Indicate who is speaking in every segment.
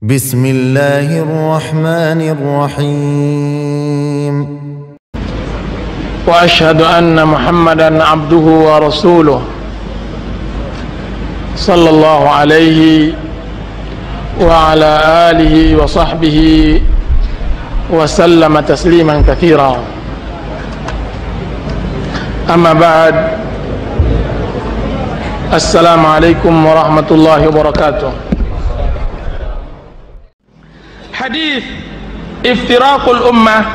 Speaker 1: بسم الله الرحمن الرحيم
Speaker 2: وأشهد أن محمدا عبده ورسوله صلى الله عليه وعلى آله وصحبه وسلم تسليما كثيرا. أما بعد، السلام عليكم ورحمة الله وبركاته. Hadis iftiraqul ummah,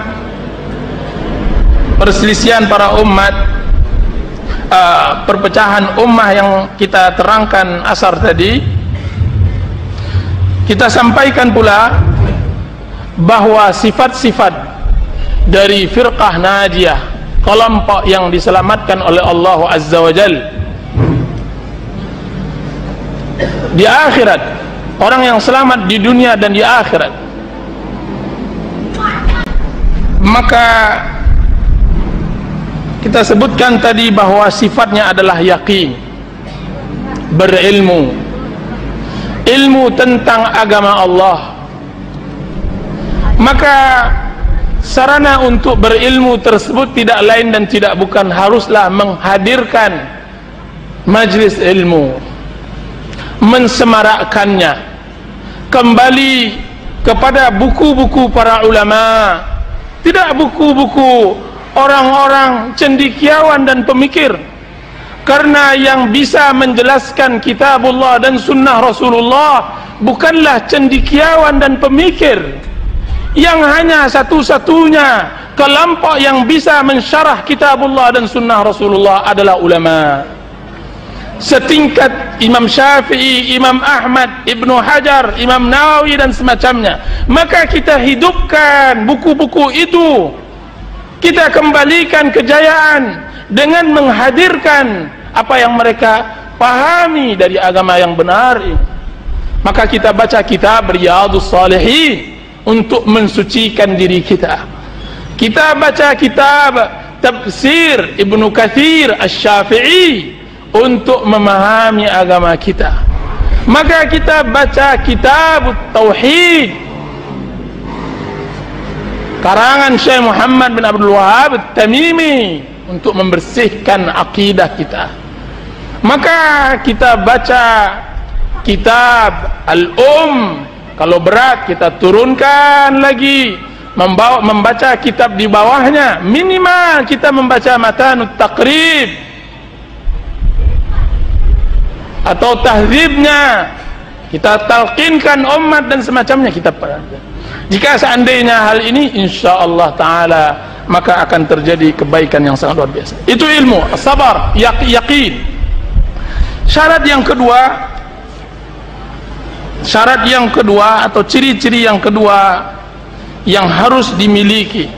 Speaker 2: perselisihan para umat, perpecahan ummah yang kita terangkan asar tadi, kita sampaikan pula bahwa sifat-sifat dari firqah najiyah, kelompok yang diselamatkan oleh Allah Azza wa Jal di akhirat, orang yang selamat di dunia dan di akhirat, maka kita sebutkan tadi bahwa sifatnya adalah yakin, berilmu, ilmu tentang agama Allah. Maka sarana untuk berilmu tersebut tidak lain dan tidak bukan haruslah menghadirkan majlis ilmu, mensemarakkannya, kembali kepada buku-buku para ulama, tidak buku-buku orang-orang cendekiawan dan pemikir. Karena yang bisa menjelaskan kitabullah dan sunnah Rasulullah bukanlah cendekiawan dan pemikir. Yang hanya satu-satunya kelompok yang bisa mensyarah kitabullah dan sunnah Rasulullah adalah ulama. Setingkat Imam Syafi'i, Imam Ahmad, Ibnu Hajar, Imam Nawawi dan semacamnya. Maka kita hidupkan buku-buku itu, kita kembalikan kejayaan dengan menghadirkan apa yang mereka pahami dari agama yang benar ini. Maka kita baca kitab Riyadhus Shalihin untuk mensucikan diri kita. Kita baca kitab Tafsir Ibnu Katsir Asy-Syafi'i untuk memahami agama kita. Maka kita baca kitab Tauhid karangan Syekh Muhammad bin Abdul Wahhab At-Tamimi untuk membersihkan akidah kita. Maka kita baca kitab kalau berat kita turunkan lagi, membaca kitab di bawahnya. Minimal kita membaca Matanut Taqrib atau tahdzibnya, kita talqinkan umat dan semacamnya. Kita jika seandainya hal ini, insyaallah taala, maka akan terjadi kebaikan yang sangat luar biasa. Itu ilmu, sabar, yakin. Syarat yang kedua atau ciri-ciri yang kedua yang harus dimiliki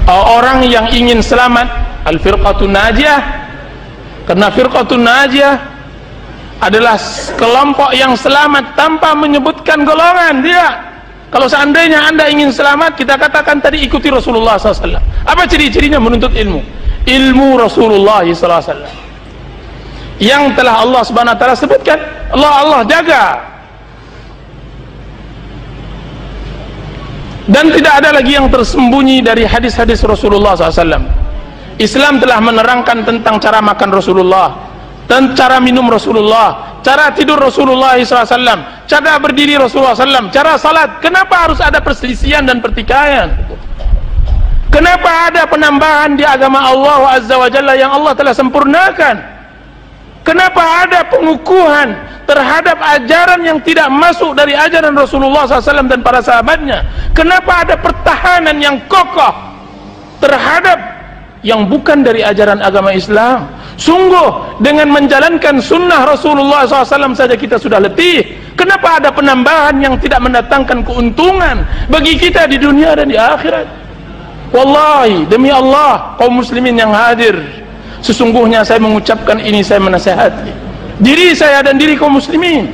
Speaker 2: orang yang ingin selamat, al-firqatun najiyah. Karena firqatun najiyah adalah kelompok yang selamat tanpa menyebutkan golongan. Dia, kalau seandainya anda ingin selamat, kita katakan tadi ikuti Rasulullah SAW. Apa ciri-cirinya? Menuntut ilmu, ilmu Rasulullah SAW yang telah Allah Subhanahu Wa Taala sebutkan. Allah jaga, dan tidak ada lagi yang tersembunyi dari hadis-hadis Rasulullah SAW. Islam telah menerangkan tentang cara makan Rasulullah, dan cara minum Rasulullah, cara tidur Rasulullah SAW, cara berdiri Rasulullah SAW, cara salat. Kenapa harus ada perselisihan dan pertikaian? Kenapa ada penambahan di agama Allah Azza wa Jalla yang Allah telah sempurnakan? Kenapa ada pengukuhan terhadap ajaran yang tidak masuk dari ajaran Rasulullah SAW dan para sahabatnya? Kenapa ada pertahanan yang kokoh terhadap yang bukan dari ajaran agama Islam? Sungguh dengan menjalankan sunnah Rasulullah SAW saja kita sudah letih. Kenapa ada penambahan yang tidak mendatangkan keuntungan bagi kita di dunia dan di akhirat? Wallahi, demi Allah, kaum muslimin yang hadir, sesungguhnya saya mengucapkan ini, saya menasihati diri saya dan diri kaum muslimin.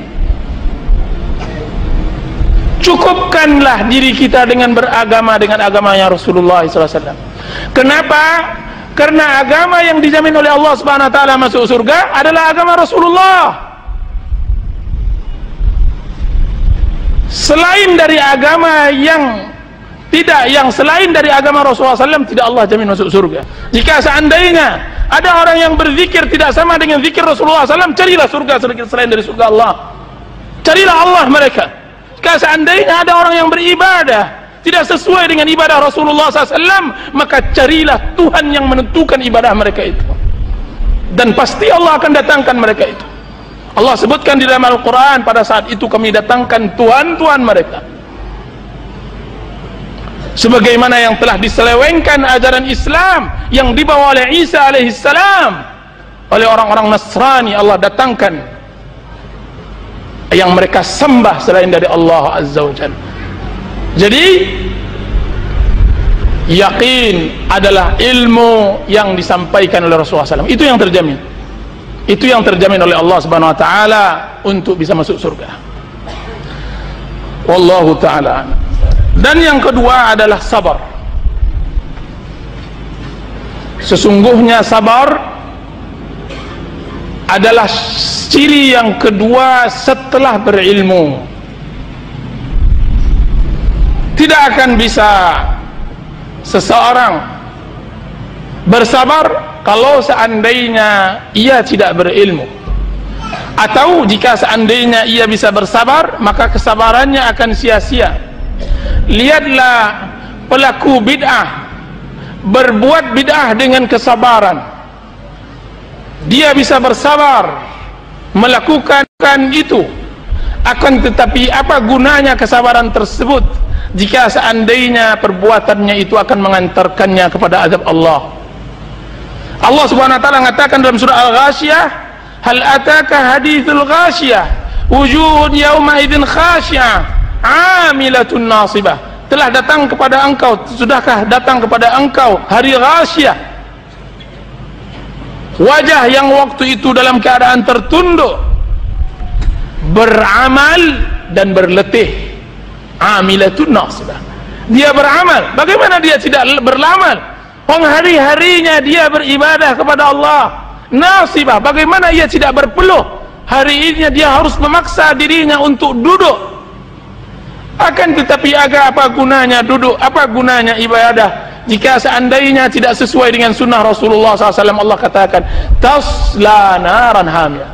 Speaker 2: Cukupkanlah diri kita dengan beragama dengan agamanya Rasulullah SAW. Kenapa? Karena agama yang dijamin oleh Allah Subhanahu Wa Taala masuk surga adalah agama Rasulullah. selain dari agama yang selain dari agama Rasulullah SAW tidak Allah jamin masuk surga. Jika seandainya ada orang yang berzikir tidak sama dengan zikir Rasulullah SAW, carilah surga selain dari surga Allah, carilah Allah mereka. Jika seandainya ada orang yang beribadah tidak sesuai dengan ibadah Rasulullah SAW, maka carilah Tuhan yang menentukan ibadah mereka itu, dan pasti Allah akan datangkan mereka itu. Allah sebutkan di dalam Al-Quran, pada saat itu kami datangkan Tuhan-Tuhan mereka, sebagaimana yang telah diselewengkan ajaran Islam yang dibawa oleh Isa alaihissalam oleh orang-orang Nasrani. Allah datangkan yang mereka sembah selain dari Allah Azza wa Jalla. Jadi yakin adalah ilmu yang disampaikan oleh Rasulullah SAW, itu yang terjamin, itu yang terjamin oleh Allah Subhanahu wa taala untuk bisa masuk surga. Wallahu taala. Dan yang kedua adalah sabar. Sesungguhnya sabar adalah ciri yang kedua setelah berilmu. Tidak akan bisa seseorang bersabar kalau seandainya ia tidak berilmu, atau jika seandainya ia bisa bersabar maka kesabarannya akan sia-sia. Lihatlah pelaku bid'ah berbuat bid'ah dengan kesabaran, dia bisa bersabar melakukan itu, akan tetapi apa gunanya kesabaran tersebut jika seandainya perbuatannya itu akan mengantarkannya kepada azab Allah. Allah Subhanahu wa taala mengatakan dalam surah Al-Ghasyiyah, hal ataka hadithul ghasyiyah wujuhun yawma idzin khasyiyah amilatun nasibah. Telah datang kepada engkau, sudahkah datang kepada engkau hari ghasyiyah, wajah yang waktu itu dalam keadaan tertunduk, beramal dan berletih. Amilatun nasibah, dia beramal, bagaimana dia tidak beramal? Hari-harinya dia beribadah kepada Allah. Nasibah, bagaimana ia tidak berpeluh? Hari ini dia harus memaksa dirinya untuk duduk. Akan tetapi apa gunanya duduk, apa gunanya ibadah jika seandainya tidak sesuai dengan sunnah Rasulullah SAW? Allah katakan, tasla naran hamiyah,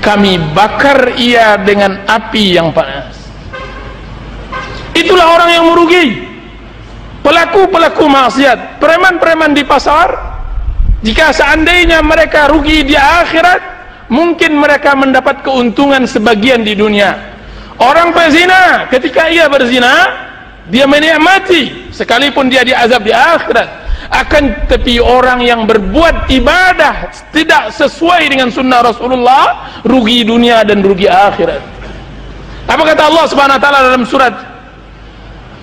Speaker 2: kami bakar ia dengan api yang panas. Itulah orang yang merugi, pelaku-pelaku maksiat, preman-preman di pasar. Jika seandainya mereka rugi di akhirat, mungkin mereka mendapat keuntungan sebagian di dunia. Orang pezina, ketika ia berzina, dia menikmati sekalipun dia diazab di akhirat. Akan tetapi orang yang berbuat ibadah tidak sesuai dengan sunnah Rasulullah, rugi dunia dan rugi akhirat. Apa kata Allah Subhanahu wa taala dalam surat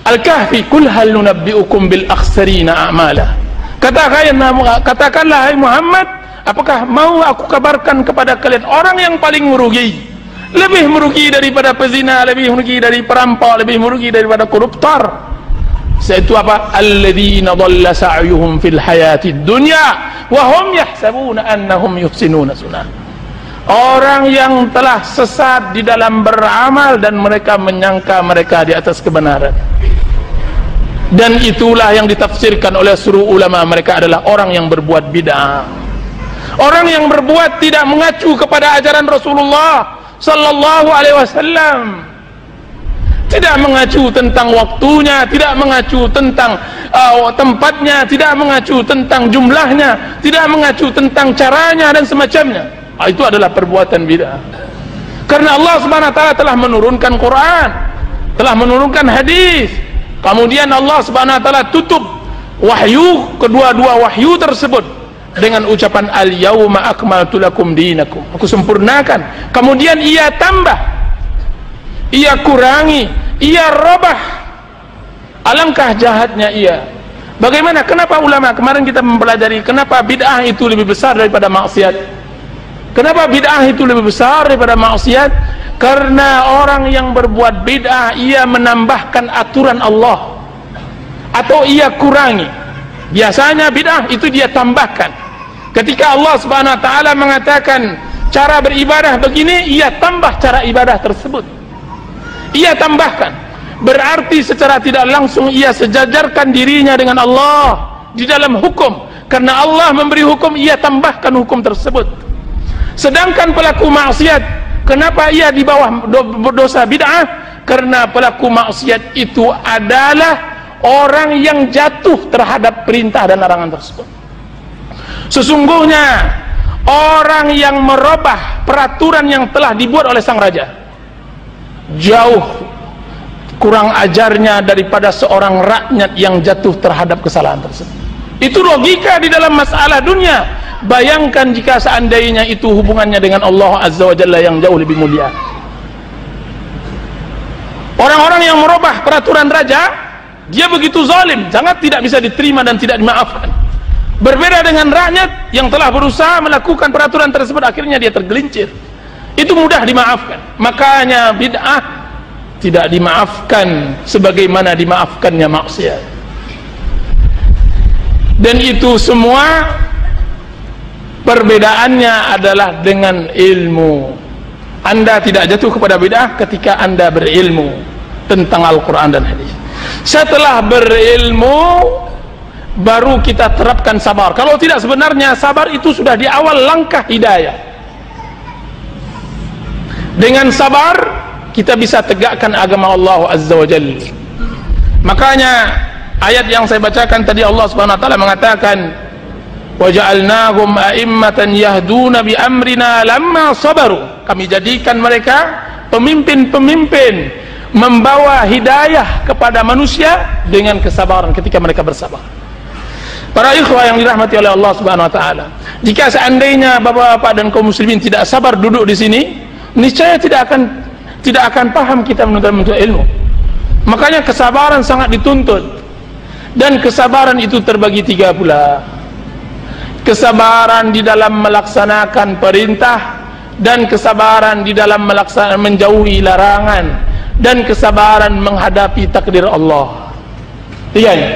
Speaker 2: Al-Kahfi, kul hal nunabbi'ukum bil akhsarina a'mala. Katakanlah hai Muhammad, apakah mau aku kabarkan kepada kalian orang yang paling merugi, lebih merugi daripada pezina, lebih merugi dari perampok, lebih merugi daripada koruptor? Yaitu apa? Alladzina dhalla sa'yuhum fil hayatid dunya wa hum yahsabuna annahum yuhsinuna sunah. Orang yang telah sesat di dalam beramal dan mereka menyangka mereka di atas kebenaran. Dan itulah yang ditafsirkan oleh seluruh ulama, mereka adalah orang yang berbuat bid'ah, orang yang berbuat tidak mengacu kepada ajaran Rasulullah sallallahu alaihi wasallam, tidak mengacu tentang waktunya, tidak mengacu tentang tempatnya, tidak mengacu tentang jumlahnya, tidak mengacu tentang caranya dan semacamnya. Itu adalah perbuatan bid'ah. Karena Allah Subhanahu wa taala telah menurunkan Quran, telah menurunkan hadis, kemudian Allah Subhanahu wa taala tutup wahyu, kedua-dua wahyu tersebut dengan ucapan al-yauma akmaltu lakum dinakum, aku sempurnakan. Kemudian ia tambah, ia kurangi, ia robah. Alangkah jahatnya ia. Bagaimana? Kenapa ulama kemarin kita mempelajari kenapa bid'ah itu lebih besar daripada maksiat? Kenapa bid'ah itu lebih besar daripada maksiat? Karena orang yang berbuat bid'ah ia menambahkan aturan Allah atau ia kurangi. Biasanya bid'ah itu dia tambahkan. Ketika Allah Subhanahu wa taala mengatakan cara beribadah begini, ia tambah cara ibadah tersebut. ia tambahkan, berarti secara tidak langsung ia sejajarkan dirinya dengan Allah di dalam hukum, karena Allah memberi hukum, ia tambahkan hukum tersebut. Sedangkan pelaku maksiat, kenapa ia di bawah dosa bid'ah? Karena pelaku maksiat itu adalah orang yang jatuh terhadap perintah dan larangan tersebut. Sesungguhnya orang yang merubah peraturan yang telah dibuat oleh sang raja jauh kurang ajarnya daripada seorang rakyat yang jatuh terhadap kesalahan tersebut. Itu logika di dalam masalah dunia. Bayangkan jika seandainya itu hubungannya dengan Allah Azza wa Jalla yang jauh lebih mulia. Orang-orang yang merubah peraturan raja, dia begitu zalim, sangat tidak bisa diterima dan tidak dimaafkan. Berbeda dengan rakyat yang telah berusaha melakukan peraturan tersebut, akhirnya dia tergelincir. Itu mudah dimaafkan. Makanya bid'ah tidak dimaafkan sebagaimana dimaafkannya maksiat. Dan itu semua perbedaannya adalah dengan ilmu. Anda tidak jatuh kepada bid'ah ketika Anda berilmu tentang Al-Quran dan hadis. Setelah berilmu baru kita terapkan sabar. Kalau tidak, sebenarnya sabar itu sudah di awal langkah hidayah. Dengan sabar kita bisa tegakkan agama Allah Azza wa Jalla. Makanya ayat yang saya bacakan tadi, Allah Subhanahu wa taala mengatakan, waja'alnahum a'immatan yahduna bi amrina lamma sabaru. Kami jadikan mereka pemimpin-pemimpin membawa hidayah kepada manusia dengan kesabaran ketika mereka bersabar. Para ikhwah yang dirahmati oleh Allah Subhanahu wa taala, jika seandainya bapak-bapak dan kaum muslimin tidak sabar duduk di sini, niscaya tidak akan paham kita menuntut ilmu. Makanya kesabaran sangat dituntut. Dan kesabaran itu terbagi 3 pula. Kesabaran di dalam melaksanakan perintah, dan kesabaran di dalam menjauhi larangan, dan kesabaran menghadapi takdir Allah. 3 ini.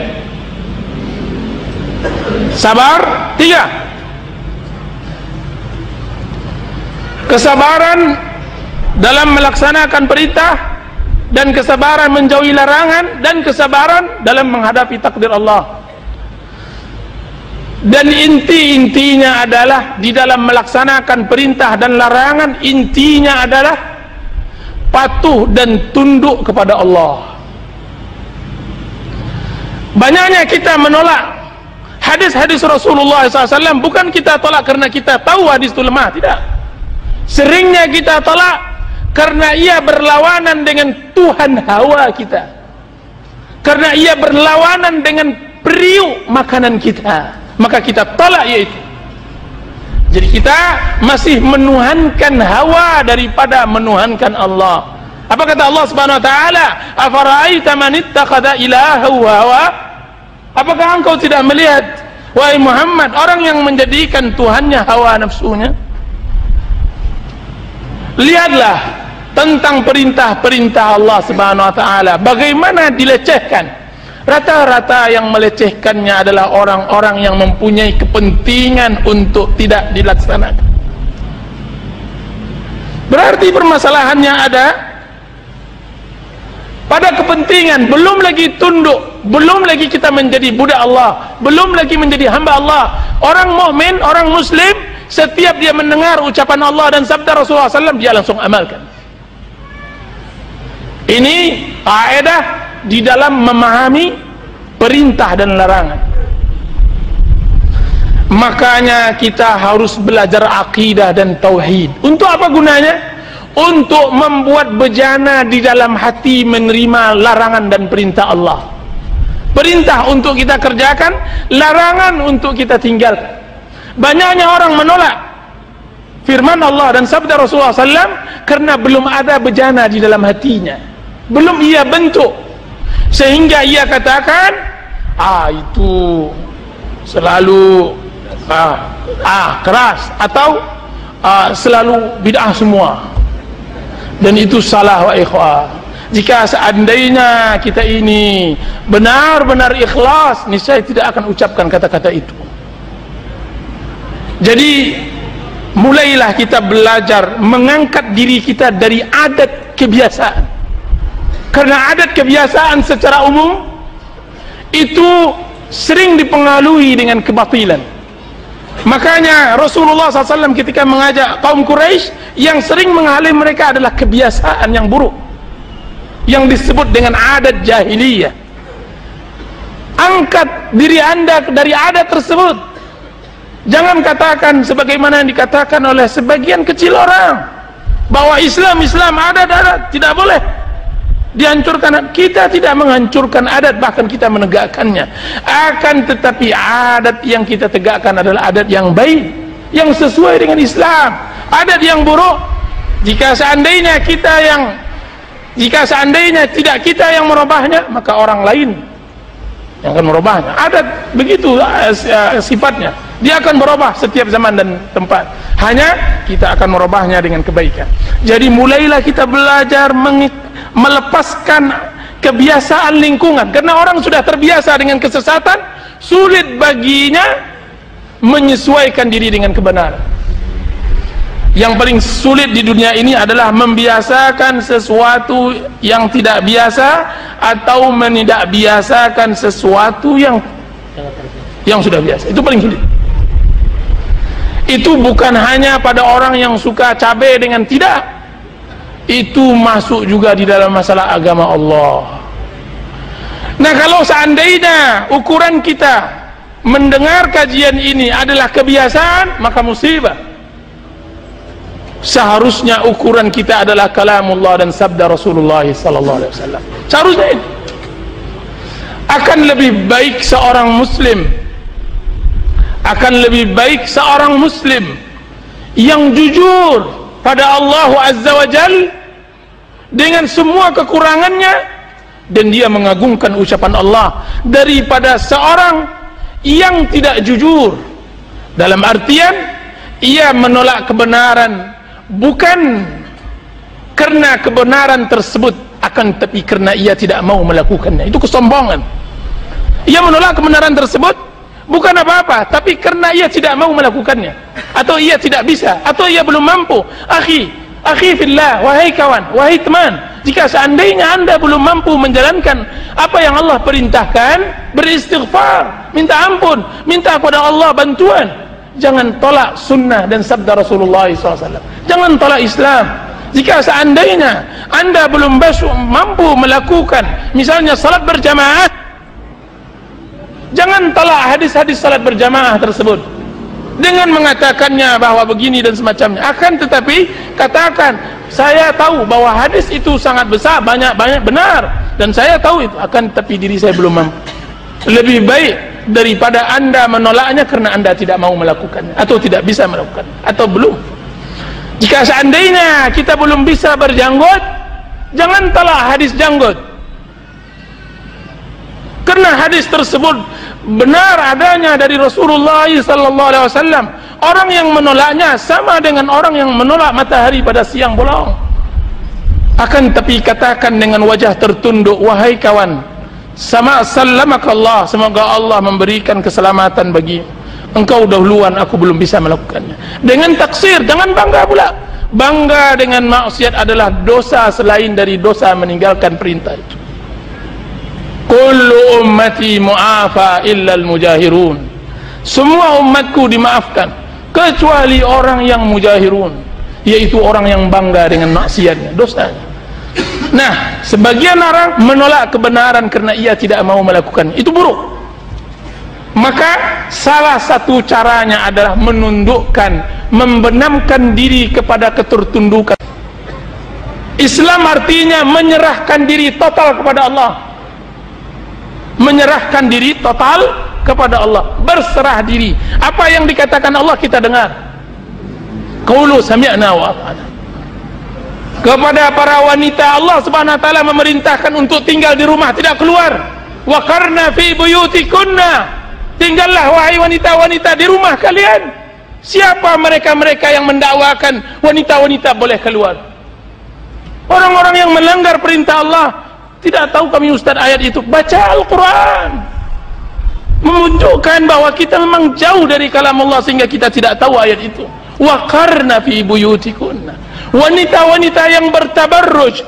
Speaker 2: Sabar 3. Kesabaran dalam melaksanakan perintah, dan kesabaran menjauhi larangan, dan kesabaran dalam menghadapi takdir Allah. Dan intinya adalah di dalam melaksanakan perintah dan larangan, intinya adalah patuh dan tunduk kepada Allah. Banyaknya kita menolak hadis-hadis Rasulullah SAW, bukan kita tolak karena kita tahu hadis itu lemah, tidak. Seringnya kita tolak karena ia berlawanan dengan Tuhan hawa kita, karena ia berlawanan dengan periuk makanan kita, maka kita tolak yaitu. Jadi kita masih menuhankan hawa daripada menuhankan Allah. Apa kata Allah Subhanahu wa taala? Afara'aita man ittakhadha ilahahu hawa? Apakah engkau tidak melihat, wahai Muhammad, orang yang menjadikan tuhannya hawa nafsunya? Lihatlah tentang perintah-perintah Allah Subhanahu wa taala, bagaimana dilecehkan. Rata-rata yang melecehkannya adalah orang-orang yang mempunyai kepentingan untuk tidak dilaksanakan. Berarti permasalahannya ada pada kepentingan, belum lagi tunduk, belum lagi kita menjadi budak Allah, belum lagi menjadi hamba Allah. Orang mukmin, orang muslim, setiap dia mendengar ucapan Allah dan sabda Rasulullah SAW, dia langsung amalkan. Ini kaidah di dalam memahami perintah dan larangan. Makanya kita harus belajar akidah dan tauhid. Untuk apa gunanya? Untuk membuat bejana di dalam hati menerima larangan dan perintah Allah. Perintah untuk kita kerjakan, larangan untuk kita tinggalkan. Banyaknya orang menolak firman Allah dan sabda Rasulullah SAW karena belum ada bejana di dalam hatinya, belum ia bentuk, sehingga ia katakan, itu selalu keras, atau selalu bid'ah semua, dan itu salah, wa ikhwah. Jika seandainya kita ini benar-benar ikhlas, niscaya tidak akan ucapkan kata-kata itu. Jadi mulailah kita belajar mengangkat diri kita dari adat kebiasaan. Karena adat kebiasaan secara umum itu sering dipengaruhi dengan kebatilan. Makanya Rasulullah SAW ketika mengajak kaum Quraisy, yang sering menghalang mereka adalah kebiasaan yang buruk yang disebut dengan adat jahiliyah. Angkat diri anda dari adat tersebut. Jangan katakan sebagaimana yang dikatakan oleh sebagian kecil orang bahwa Islam adat, tidak boleh dihancurkan. Kita tidak menghancurkan adat, bahkan kita menegakkannya. Akan tetapi adat yang kita tegakkan adalah adat yang baik, yang sesuai dengan Islam. Adat yang buruk, jika seandainya tidak kita yang merubahnya, maka orang lain yang akan merubahnya. Adat begitu sifatnya, dia akan berubah setiap zaman dan tempat. Hanya kita akan merubahnya dengan kebaikan. Jadi mulailah kita belajar melepaskan kebiasaan lingkungan, karena orang sudah terbiasa dengan kesesatan, sulit baginya menyesuaikan diri dengan kebenaran. Yang paling sulit di dunia ini adalah membiasakan sesuatu yang tidak biasa, atau tidak biasakan sesuatu yang sudah biasa. Itu paling sulit. Itu bukan hanya pada orang yang suka cabai dengan tidak, itu masuk juga di dalam masalah agama Allah. Nah, kalau seandainya ukuran kita mendengar kajian ini adalah kebiasaan, maka musibah. Seharusnya ukuran kita adalah kalamullah dan sabda Rasulullah SAW. Seharusnya ini. Akan lebih baik seorang muslim, yang jujur pada Allah Azza wa Jal dengan semua kekurangannya, dan dia mengagungkan ucapan Allah, daripada seorang yang tidak jujur, dalam artian ia menolak kebenaran bukan karena kebenaran tersebut, akan tapi karena ia tidak mau melakukannya. Itu kesombongan. Ia menolak kebenaran tersebut bukan apa-apa, tapi karena ia tidak mau melakukannya, atau ia tidak bisa, atau ia belum mampu. Akhi fillah, wahai kawan, wahai teman, jika seandainya anda belum mampu menjalankan apa yang Allah perintahkan, beristighfar, minta ampun, minta kepada Allah bantuan. Jangan tolak sunnah dan sabda Rasulullah SAW. Jangan tolak Islam. Jika seandainya anda belum mampu melakukan misalnya salat berjamaah, jangan tolak hadis-hadis salat berjamaah tersebut dengan mengatakannya bahwa begini dan semacamnya. Akan tetapi katakan, saya tahu bahwa hadis itu sangat besar, banyak benar, dan saya tahu itu, akan tetapi diri saya belum mampu. Lebih baik daripada anda menolaknya karena anda tidak mau melakukannya, atau tidak bisa melakukannya, atau belum. Jika seandainya kita belum bisa berjanggut, jangan tolak hadis janggut, karena hadis tersebut benar adanya dari Rasulullah SAW. Orang yang menolaknya sama dengan orang yang menolak matahari pada siang bolong. Akan tapi katakan dengan wajah tertunduk, wahai kawan, sallamakallah, semoga Allah memberikan keselamatan bagi engkau dahuluan, aku belum bisa melakukannya. Dengan taksir, jangan bangga pula. Bangga dengan maksiat adalah dosa selain dari dosa meninggalkan perintah itu. Kullu ummati mu'afa illal mujahirun. Semua umatku dimaafkan kecuali orang yang mujahirun, yaitu orang yang bangga dengan maksiatnya, dosanya. Nah, sebagian orang menolak kebenaran karena ia tidak mau melakukannya. Itu buruk. Maka salah satu caranya adalah menundukkan, membenamkan diri kepada ketertundukan. Islam artinya menyerahkan diri total kepada Allah. Menyerahkan diri total kepada Allah, berserah diri. Apa yang dikatakan Allah kita dengar. Qulu sami'na wa ata'na. Kepada para wanita, Allah Subhanahu wa taala memerintahkan untuk tinggal di rumah, tidak keluar. Wa qarna fi buyutikunna. Tinggallah wahai wanita-wanita di rumah kalian. Siapa mereka-mereka yang mendakwakan wanita-wanita boleh keluar? Orang-orang yang melanggar perintah Allah. Tidak tahu kami Ustaz ayat itu? Baca Al-Quran, menunjukkan bahwa kita memang jauh dari kalam Allah sehingga kita tidak tahu ayat itu. Wa qarna fi buyutikunna. Wanita-wanita yang bertabarruj,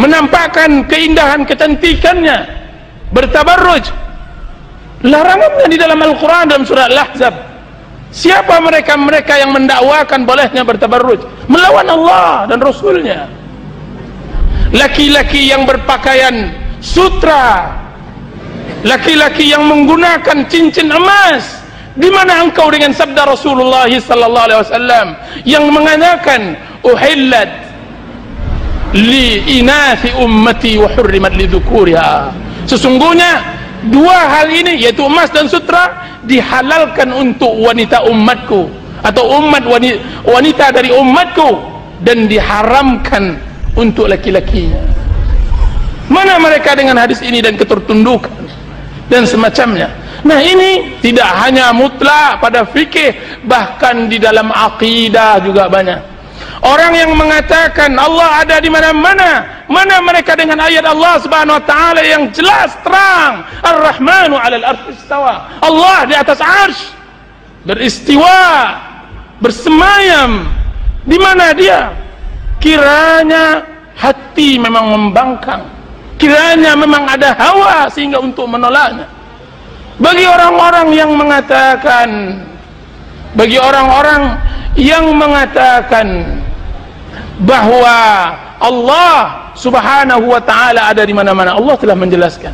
Speaker 2: menampakkan keindahan kecantikannya, bertabarruj. Larangannya di dalam Al-Quran dalam surah Al-Ahzab. Siapa mereka yang mendakwakan bolehnya bertabarruj? Melawan Allah dan Rasulnya. Laki-laki yang berpakaian sutra, laki-laki yang menggunakan cincin emas. Di mana engkau dengan sabda Rasulullah sallallahu alaihi wasallam yang mengatakan uhillat li inathi ummati wa hurrimat li dzukuriha. Sesungguhnya dua hal ini, yaitu emas dan sutra, dihalalkan untuk wanita umatku atau wanita dari umatku, dan diharamkan untuk laki-lakinya. Mana mereka dengan hadis ini dan ketertundukan dan semacamnya? Nah, ini tidak hanya mutlak pada fikih, bahkan di dalam akidah juga banyak orang yang mengatakan Allah ada di mana-mana. Mana mereka dengan ayat Allah Subhanahu wa taala yang jelas terang, Ar-Rahmanu 'alal 'arsy istawa. Allah di atas arsy beristiwa, bersemayam. Di mana dia? Kiranya hati memang membangkang, kiranya memang ada hawa sehingga untuk menolaknya. Bagi orang-orang yang mengatakan bahwa Allah Subhanahu wa taala ada di mana-mana, Allah telah menjelaskan.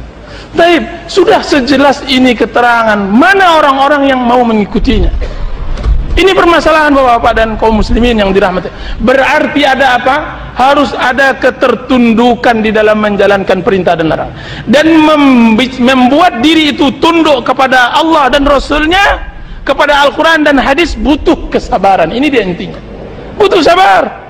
Speaker 2: Baik, sudah sejelas ini keterangan, mana orang-orang yang mau mengikutinya? Ini permasalahan Bapak-bapak dan kaum muslimin yang dirahmati. Berarti ada apa? Harus ada ketertundukan di dalam menjalankan perintah dan larangan, dan membuat diri itu tunduk kepada Allah dan Rasulnya, kepada Al-Quran dan hadis, butuh kesabaran. Ini dia intinya, butuh sabar.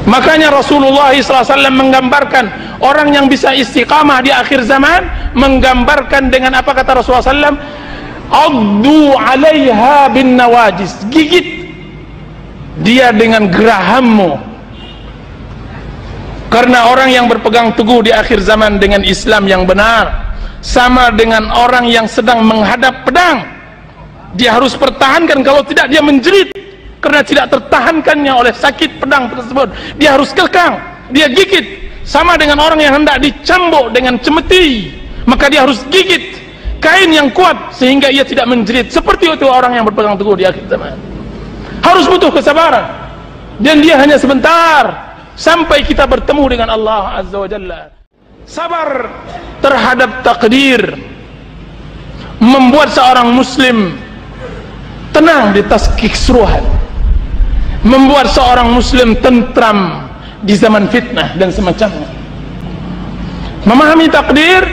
Speaker 2: Makanya Rasulullah SAW menggambarkan orang yang bisa istiqamah di akhir zaman, menggambarkan dengan apa kata Rasulullah SAW? Addu 'alaiha bin nawajis, gigit dia dengan gerahammu. Karena orang yang berpegang teguh di akhir zaman dengan Islam yang benar sama dengan orang yang sedang menghadap pedang. Dia harus pertahankan, kalau tidak dia menjerit karena tidak tertahankannya oleh sakit pedang tersebut. Dia harus kekang, dia gigit. Sama dengan orang yang hendak dicambuk dengan cemeti, maka dia harus gigit kain yang kuat sehingga ia tidak menjerit. Seperti itu orang yang berpegang teguh di akhir zaman. Harus butuh kesabaran, dan dia hanya sebentar sampai kita bertemu dengan Allah Azza wa Jalla. Sabar terhadap takdir membuat seorang muslim tenang di atas kekisruhan, membuat seorang muslim tentram di zaman fitnah dan semacamnya. Memahami takdir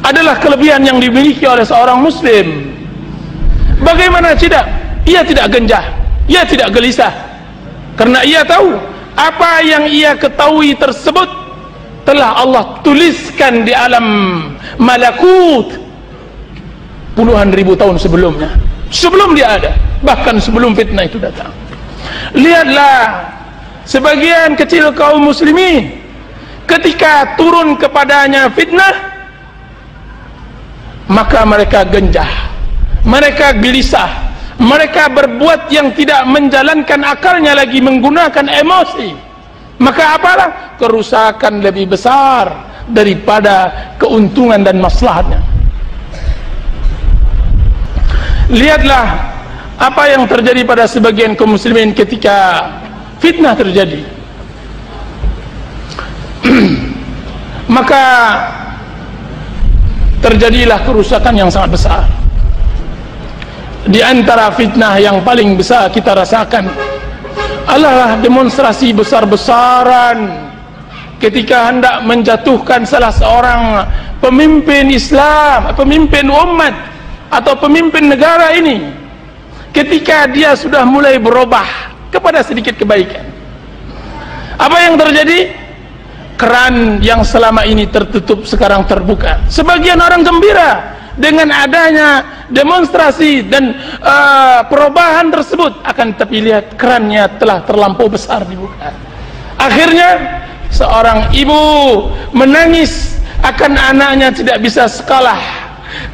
Speaker 2: adalah kelebihan yang dimiliki oleh seorang muslim. Bagaimana tidak? Ia tidak genjah, ia tidak gelisah, karena ia tahu apa yang ia ketahui tersebut telah Allah tuliskan di alam malakut puluhan ribu tahun sebelumnya, sebelum dia ada, bahkan sebelum fitnah itu datang. Lihatlah sebagian kecil kaum muslimin, ketika turun kepadanya fitnah, maka mereka genjah, mereka gelisah, mereka berbuat yang tidak menjalankan akalnya lagi, menggunakan emosi. Maka apalah? Kerusakan lebih besar daripada keuntungan dan maslahatnya. Lihatlah apa yang terjadi pada sebagian kaum muslimin ketika fitnah terjadi. Maka terjadilah kerusakan yang sangat besar. Di antara fitnah yang paling besar kita rasakan adalah demonstrasi besar-besaran ketika hendak menjatuhkan salah seorang pemimpin Islam, pemimpin umat atau pemimpin negara ini, ketika dia sudah mulai berubah kepada sedikit kebaikan. Apa yang terjadi? Keran yang selama ini tertutup sekarang terbuka. Sebagian orang gembira dengan adanya demonstrasi dan perubahan tersebut, akan tapi lihat kerannya telah terlampau besar dibuka. Akhirnya seorang ibu menangis akan anaknya tidak bisa sekolah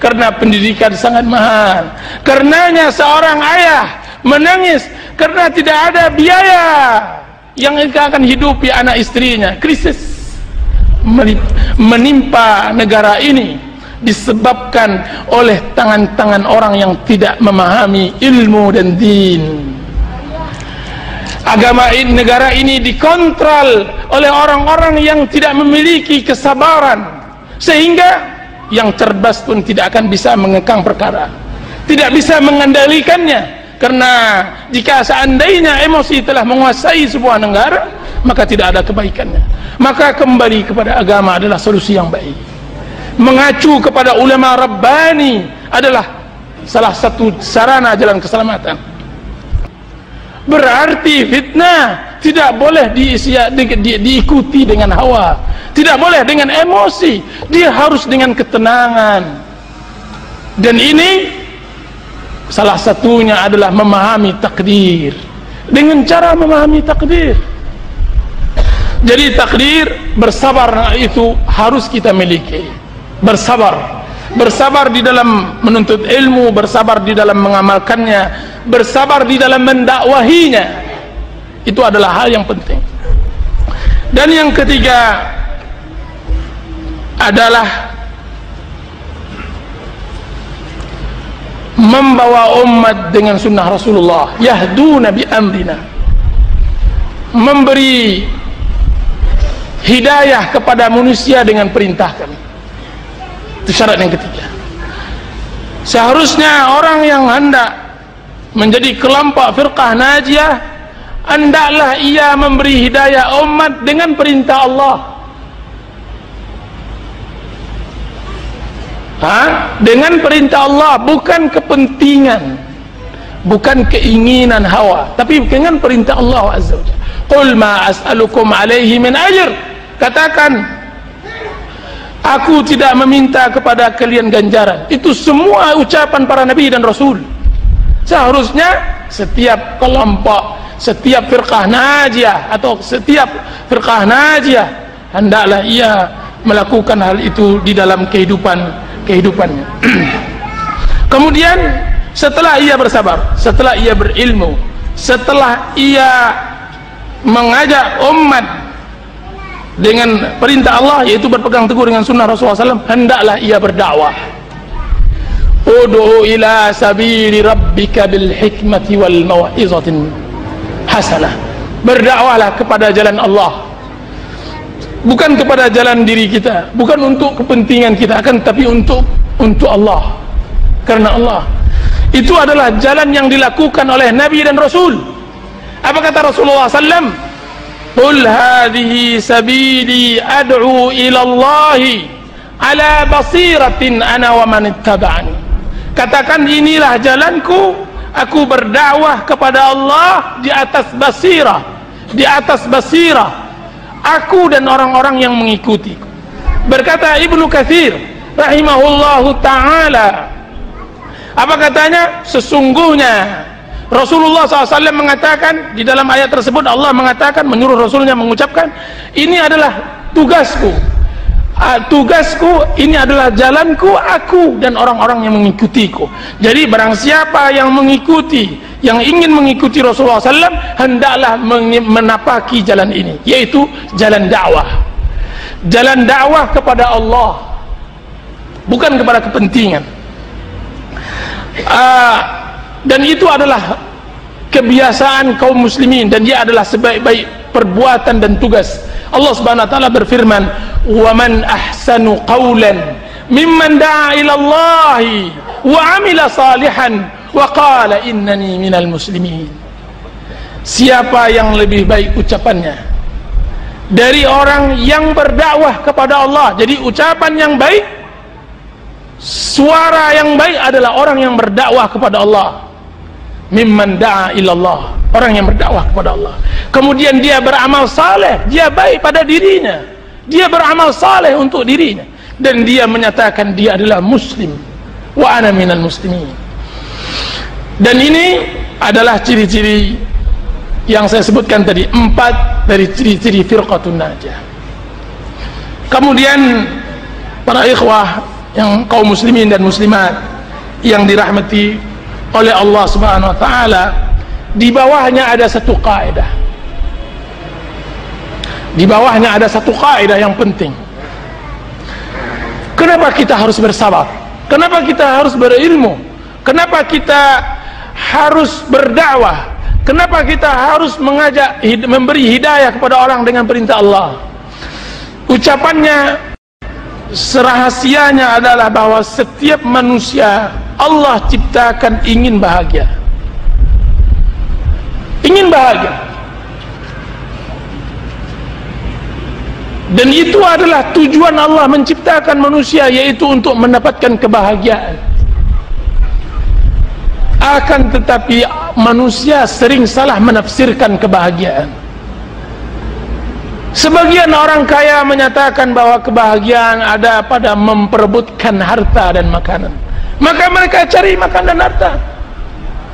Speaker 2: karena pendidikan sangat mahal. Karenanya seorang ayah menangis karena tidak ada biaya yang akan hidupi anak istrinya. Krisis menimpa negara ini disebabkan oleh tangan-tangan orang yang tidak memahami ilmu dan din. Agama ini, negara ini dikontrol oleh orang-orang yang tidak memiliki kesabaran, sehingga yang cerdas pun tidak akan bisa mengekang perkara, tidak bisa mengendalikannya. Karena jika seandainya emosi telah menguasai sebuah negara, maka tidak ada kebaikannya. Maka kembali kepada agama adalah solusi yang baik. Mengacu kepada ulama Rabbani adalah salah satu sarana jalan keselamatan. Berarti fitnah tidak boleh diikuti dengan hawa, tidak boleh dengan emosi, dia harus dengan ketenangan. Dan ini salah satunya adalah memahami takdir. Dengan cara memahami takdir, jadi takdir, bersabar itu harus kita miliki. Bersabar di dalam menuntut ilmu, bersabar di dalam mengamalkannya, bersabar di dalam mendakwahinya. Itu adalah hal yang penting. Dan yang ketiga adalah membawa umat dengan sunnah Rasulullah, yahduna bi amrina, memberi hidayah kepada manusia dengan perintah kami. Itu syarat yang ketiga. Seharusnya orang yang hendak menjadi kelompok firqah najiyah, hendaklah ia memberi hidayah umat dengan perintah Allah. Dengan perintah Allah, bukan kepentingan, bukan keinginan hawa, tapi dengan perintah Allah Azza wa Jalla. Qul ma as'alukum alaihi min ajr, katakan, aku tidak meminta kepada kalian ganjaran. Itu semua ucapan para nabi dan rasul. Seharusnya setiap kelompok, setiap firqah najiyah atau setiap firqah najiyah hendaklah ia melakukan hal itu di dalam kehidupannya. Kemudian setelah ia bersabar, setelah ia berilmu, setelah ia mengajak umat dengan perintah Allah, yaitu berpegang teguh dengan sunnah Rasulullah SAW, hendaklah ia berdakwah. Ud'u ila sabili rabbika bil hikmati wal mau'izatin hasanah. Berdakwahlah kepada jalan Allah, bukan kepada jalan diri kita, bukan untuk kepentingan kita, akan tapi untuk Allah, karena Allah. Itu adalah jalan yang dilakukan oleh Nabi dan Rasul. Apa kata Rasulullah SAW? Qul hadhihi sabili ad'u ila Allahi ala basiratin ana wa man ittaba'ani. Katakan, inilah jalanku, aku berdakwah kepada Allah di atas basirah, di atas basirah, aku dan orang-orang yang mengikutiku. Berkata Ibnu Katsir rahimahullahu ta'ala, apa katanya? Sesungguhnya Rasulullah SAW mengatakan, di dalam ayat tersebut Allah mengatakan, menyuruh Rasulnya mengucapkan, ini adalah tugasku, ini adalah jalanku, aku dan orang-orang yang mengikutiku. Jadi barang siapa yang mengikuti, yang ingin mengikuti Rasulullah SAW, hendaklah menapaki jalan ini, yaitu jalan dakwah. Jalan dakwah kepada Allah, bukan kepada kepentingan. Dan itu adalah kebiasaan kaum muslimin, dan dia adalah sebaik-baik perbuatan dan tugas. Allah Subhanahu wa taala berfirman, "Wa man ahsanu qawlan mimman da'a ila Allah wa 'amila salihan wa qala innani minal muslimin." Siapa yang lebih baik ucapannya dari orang yang berdakwah kepada Allah? Jadi ucapan yang baik, suara yang baik adalah orang yang berdakwah kepada Allah. Mimman da'a ilallah, orang yang berdakwah kepada Allah. Kemudian dia beramal saleh, dia baik pada dirinya, dia beramal saleh untuk dirinya, dan dia menyatakan dia adalah muslim. Wa ana minal muslimin. Dan ini adalah ciri-ciri yang saya sebutkan tadi, 4 dari ciri-ciri firqatun najiyah. Kemudian para ikhwah yang kaum muslimin dan muslimat yang dirahmati oleh Allah Subhanahu wa taala, di bawahnya ada satu kaidah. Di bawahnya ada satu kaidah yang penting. Kenapa kita harus bersabar? Kenapa kita harus berilmu? Kenapa kita harus berdakwah? Kenapa kita harus mengajak, memberi hidayah kepada orang dengan perintah Allah? Ucapannya, serahasianya adalah bahwa setiap manusia Allah ciptakan ingin bahagia. Ingin bahagia. Dan itu adalah tujuan Allah menciptakan manusia, yaitu untuk mendapatkan kebahagiaan. Akan tetapi manusia sering salah menafsirkan kebahagiaan. Sebagian orang kaya menyatakan bahwa kebahagiaan ada pada memperebutkan harta dan makanan. Maka mereka cari makan dan harta.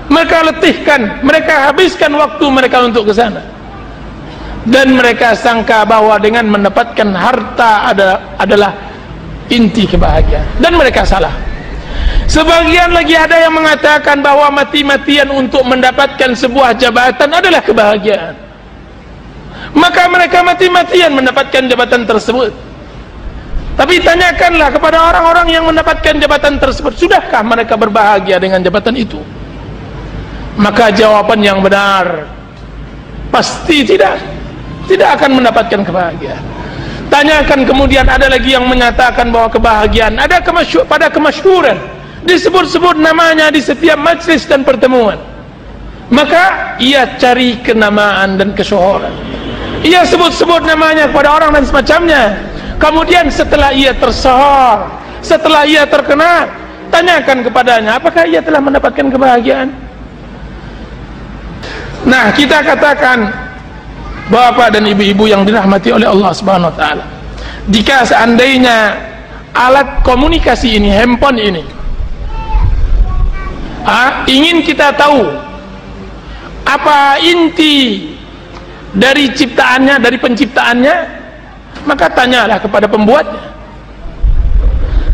Speaker 2: Mereka letihkan, mereka habiskan waktu mereka untuk ke sana. Dan mereka sangka bahwa dengan mendapatkan harta adalah inti kebahagiaan. Dan mereka salah. Sebagian lagi ada yang mengatakan bahwa mati-matian untuk mendapatkan sebuah jabatan adalah kebahagiaan. Maka mereka mati-matian mendapatkan jabatan tersebut. Tapi tanyakanlah kepada orang-orang yang mendapatkan jabatan tersebut, sudahkah mereka berbahagia dengan jabatan itu? Maka jawaban yang benar, pasti tidak. Tidak akan mendapatkan kebahagiaan. Tanyakan kemudian, ada lagi yang menyatakan bahwa kebahagiaan ada pada kemasyhuran, disebut-sebut namanya di setiap majlis dan pertemuan. Maka ia cari kenamaan dan kesyuhuran, ia sebut-sebut namanya kepada orang dan semacamnya. Kemudian setelah ia tersohor, setelah ia terkenal, tanyakan kepadanya, apakah ia telah mendapatkan kebahagiaan? Nah, kita katakan, Bapak dan ibu-ibu yang dirahmati oleh Allah Subhanahu wa taala, jika seandainya alat komunikasi ini, handphone ini, ingin kita tahu apa inti dari ciptaannya, dari penciptaannya, maka tanyalah kepada pembuatnya.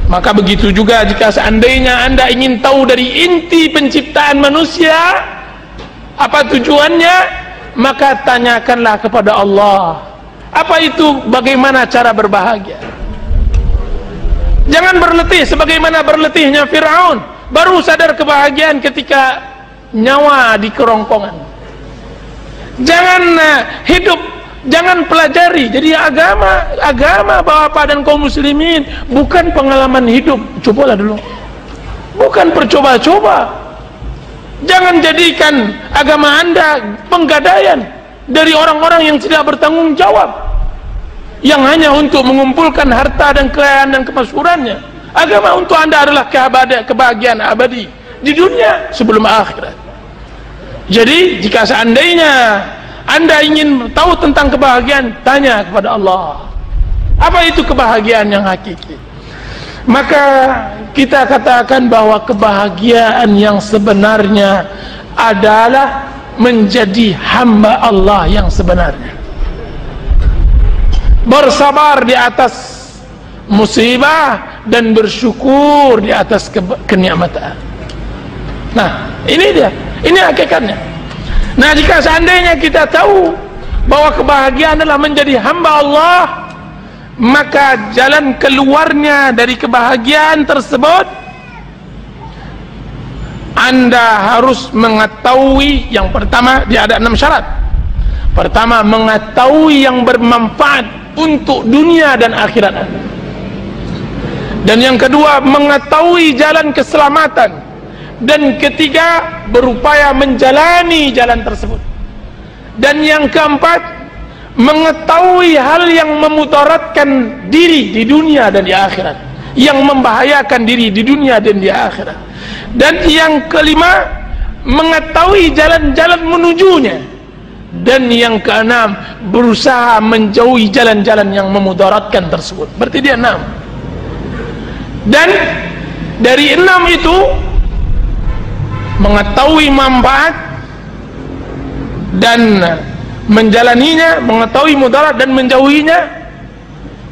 Speaker 2: Maka begitu juga jika seandainya Anda ingin tahu dari inti penciptaan manusia, apa tujuannya, maka tanyakanlah kepada Allah, apa itu, bagaimana cara berbahagia. Jangan berletih sebagaimana berletihnya Fir'aun, baru sadar kebahagiaan ketika nyawa di kerongkongan. Jangan hidup, jangan pelajari. Jadi agama Bapak dan kaum muslimin bukan pengalaman hidup, cobalah dulu, bukan percoba-coba. Jangan jadikan agama Anda penggadaian dari orang-orang yang tidak bertanggung jawab, yang hanya untuk mengumpulkan harta dan kekayaan dan kemasyhurannya. Agama untuk Anda adalah kebahagiaan abadi di dunia sebelum akhirat. Jadi jika seandainya Anda ingin tahu tentang kebahagiaan, tanya kepada Allah, apa itu kebahagiaan yang hakiki. Maka kita katakan bahwa kebahagiaan yang sebenarnya adalah menjadi hamba Allah yang sebenarnya, bersabar di atas musibah dan bersyukur di atas kenikmatan. Nah, ini dia, ini hakikatnya. Nah, jika seandainya kita tahu bahwa kebahagiaan adalah menjadi hamba Allah, maka jalan keluarnya dari kebahagiaan tersebut, Anda harus mengetahui, yang pertama, dia ada 6 syarat. Pertama, mengetahui yang bermanfaat untuk dunia dan akhirat Anda. Dan yang kedua, mengetahui jalan keselamatan. Dan ketiga, berupaya menjalani jalan tersebut. Dan yang keempat, mengetahui hal yang memudaratkan diri di dunia dan di akhirat, yang membahayakan diri di dunia dan di akhirat. Dan yang kelima, mengetahui jalan-jalan menujunya. Dan yang keenam, berusaha menjauhi jalan-jalan yang memudaratkan tersebut. Berarti dia 6. Dan dari 6 itu, mengetahui manfaat dan menjalaninya, mengetahui mudarat dan menjauhinya.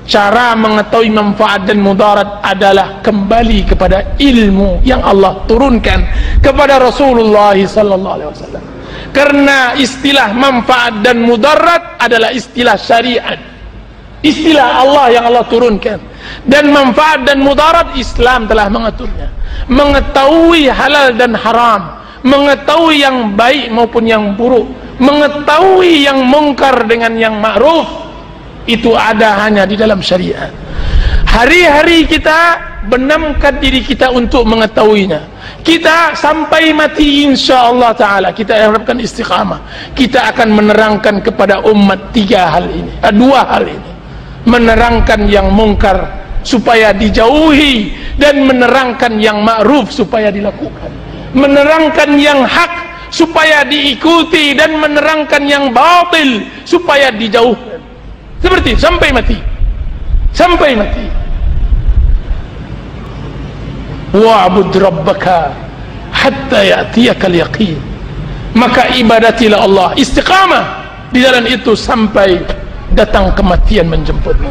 Speaker 2: Cara mengetahui manfaat dan mudarat adalah kembali kepada ilmu yang Allah turunkan kepada Rasulullah sallallahu alaihi wasallam. Karena istilah manfaat dan mudarat adalah istilah syariat. istilah Allah yang Allah turunkan, dan manfaat dan mudarat Islam telah mengaturnya. Mengetahui halal dan haram, mengetahui yang baik maupun yang buruk, mengetahui yang mungkar dengan yang ma'ruf, itu ada hanya di dalam syariat. Hari-hari kita benamkan diri kita untuk mengetahuinya. Kita sampai mati insyaallah ta'ala, kita harapkan istiqamah. Kita akan menerangkan kepada umat dua hal ini. Menerangkan yang mungkar supaya dijauhi, dan menerangkan yang ma'ruf supaya dilakukan. Menerangkan yang hak supaya diikuti, dan menerangkan yang batil supaya dijauhkan. Seperti sampai mati. Sampai mati. Wa'bud rabbaka hatta ya'tiyakal yaqin. Maka ibadatilah Allah, istiqamah di jalan itu sampai datang kematian menjemputmu.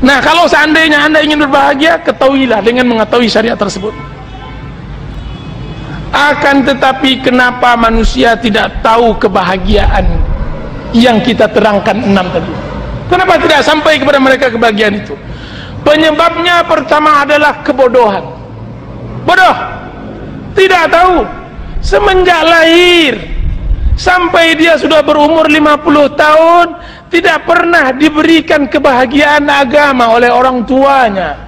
Speaker 2: Nah, kalau seandainya Anda ingin berbahagia, ketahuilah dengan mengetahui syariat tersebut. Akan tetapi kenapa manusia tidak tahu kebahagiaan yang kita terangkan 6 tadi? Kenapa tidak sampai kepada mereka kebahagiaan itu? Penyebabnya pertama adalah kebodohan. Bodoh, tidak tahu. Semenjak lahir sampai dia sudah berumur 50 tahun, tidak pernah diberikan kebahagiaan agama oleh orang tuanya.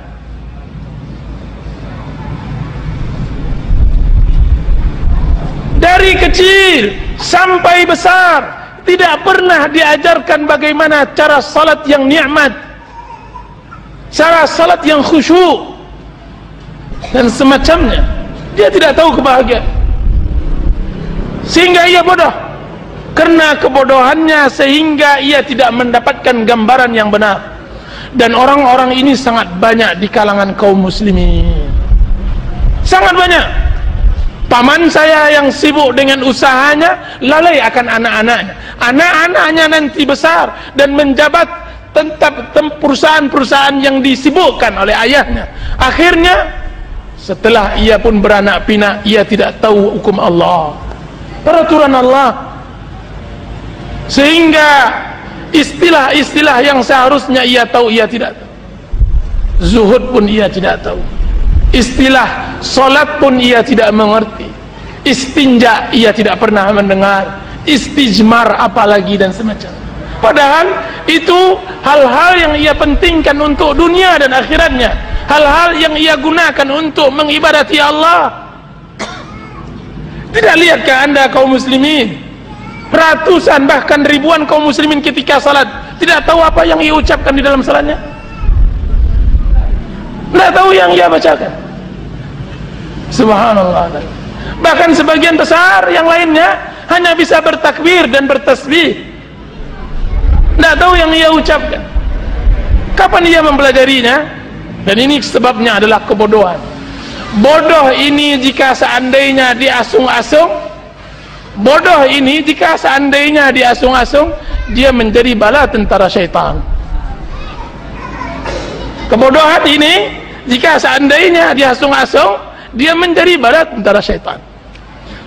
Speaker 2: Dari kecil sampai besar tidak pernah diajarkan bagaimana cara salat yang nikmat, cara salat yang khusyuk dan semacamnya. Dia tidak tahu kebahagiaan, sehingga ia bodoh. Karena kebodohannya sehingga ia tidak mendapatkan gambaran yang benar. Dan orang-orang ini sangat banyak di kalangan kaum muslimin, sangat banyak. Paman saya yang sibuk dengan usahanya, lalai akan anak-anaknya. Anak-anaknya nanti besar dan menjabat tetap perusahaan-perusahaan yang disibukkan oleh ayahnya. Akhirnya setelah ia pun beranak pinak, ia tidak tahu hukum Allah, peraturan Allah, sehingga istilah-istilah yang seharusnya ia tahu, ia tidak tahu. Zuhud pun ia tidak tahu. Istilah solat pun ia tidak mengerti. Istinja ia tidak pernah mendengar. Istijmar apalagi dan semacam. Padahal itu hal-hal yang ia pentingkan untuk dunia dan akhiratnya, hal-hal yang ia gunakan untuk mengibadati Allah. Tidak lihatkah Anda kaum muslimin, ratusan bahkan ribuan kaum muslimin ketika salat tidak tahu apa yang ia ucapkan di dalam salatnya, tidak tahu yang ia bacakan. Subhanallah. Bahkan sebagian besar yang lainnya hanya bisa bertakbir dan bertasbih, tidak tahu yang ia ucapkan. Kapan ia mempelajarinya? Dan ini sebabnya adalah kebodohan. Bodoh ini jika seandainya diasung-asung, bodoh ini jika seandainya diasung-asung, dia menjadi bala tentara syaitan. Kebodohan ini jika seandainya diasung-asung, dia menjadi bala tentara syaitan.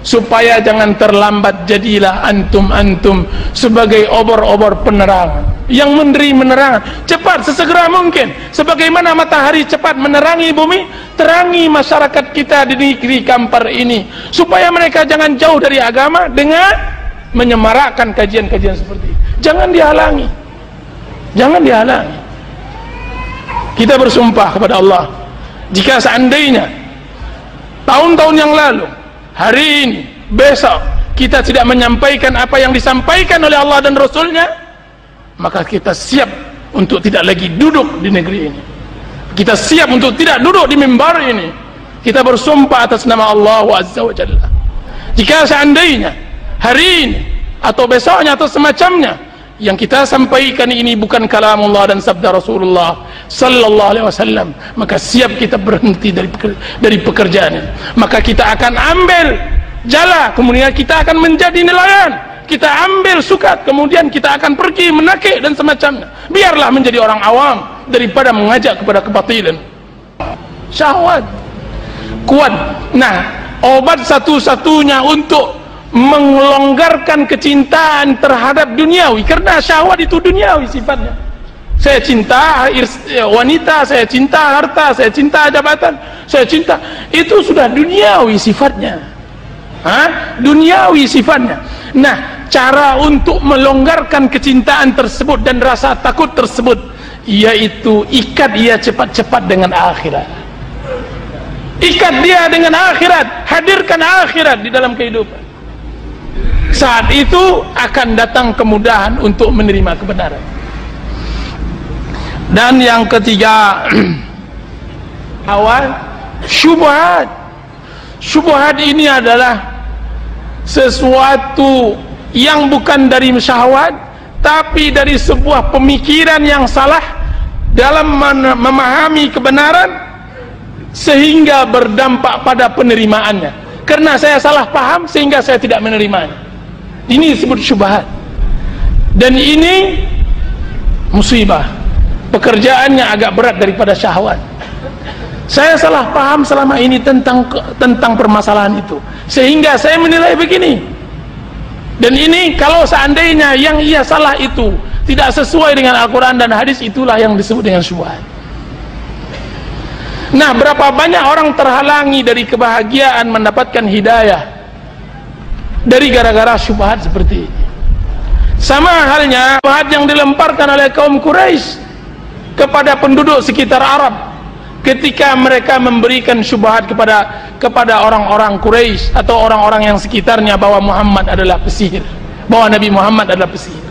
Speaker 2: Supaya jangan terlambat, jadilah antum sebagai obor-obor penerang yang memberi menerangan cepat sesegera mungkin, sebagaimana matahari cepat menerangi bumi. Terangi masyarakat kita di negeri Kampar ini supaya mereka jangan jauh dari agama dengan menyemarakkan kajian-kajian seperti ini. Jangan dihalangi, jangan dihalangi. Kita bersumpah kepada Allah, jika seandainya tahun-tahun yang lalu, hari ini, besok kita tidak menyampaikan apa yang disampaikan oleh Allah dan Rasulnya, maka kita siap untuk tidak lagi duduk di negeri ini. Kita siap untuk tidak duduk di mimbar ini. Kita bersumpah atas nama Allah Azza wa Jalla, jika seandainya hari ini atau besoknya atau semacamnya yang kita sampaikan ini bukan kalamullah dan sabda Rasulullah sallallahu alaihi wasallam, maka siap kita berhenti dari pekerjaan ini. Maka kita akan ambil jala, kemudian kita akan menjadi nelayan. Kita ambil sukat, kemudian kita akan pergi menakik dan semacamnya. Biarlah menjadi orang awam daripada mengajak kepada kebatilan. Syahwat kuat. Nah, obat satu-satunya untuk melonggarkan kecintaan terhadap duniawi, karena syahwat itu duniawi sifatnya, Saya cinta wanita, saya cinta harta, saya cinta jabatan, saya cinta. Itu sudah duniawi sifatnya. Duniawi sifatnya. Nah, cara untuk melonggarkan kecintaan tersebut dan rasa takut tersebut, yaitu ikat ia cepat-cepat dengan akhirat. Ikat dia dengan akhirat, hadirkan akhirat di dalam kehidupan. Saat itu akan datang kemudahan untuk menerima kebenaran. Dan yang ketiga, awal syubhat. Syubhat ini adalah sesuatu yang bukan dari syahwat, tapi dari sebuah pemikiran yang salah dalam memahami kebenaran, sehingga berdampak pada penerimaannya. Karena saya salah paham sehingga saya tidak menerimanya. Ini disebut syubhat. Dan ini musibah. Pekerjaannya agak berat daripada syahwat. Saya salah paham selama ini tentang permasalahan itu, sehingga saya menilai begini. Dan ini kalau seandainya yang ia salah itu tidak sesuai dengan Al-Quran dan hadis, itulah yang disebut dengan syubhat. Nah, berapa banyak orang terhalangi dari kebahagiaan mendapatkan hidayah dari gara-gara syubhat seperti ini. Sama halnya syubhat yang dilemparkan oleh kaum Quraisy kepada penduduk sekitar Arab ketika mereka memberikan syubhat kepada orang-orang Quraisy atau orang-orang yang sekitarnya bahwa Muhammad adalah pesihir, bahwa Nabi Muhammad adalah pesihir,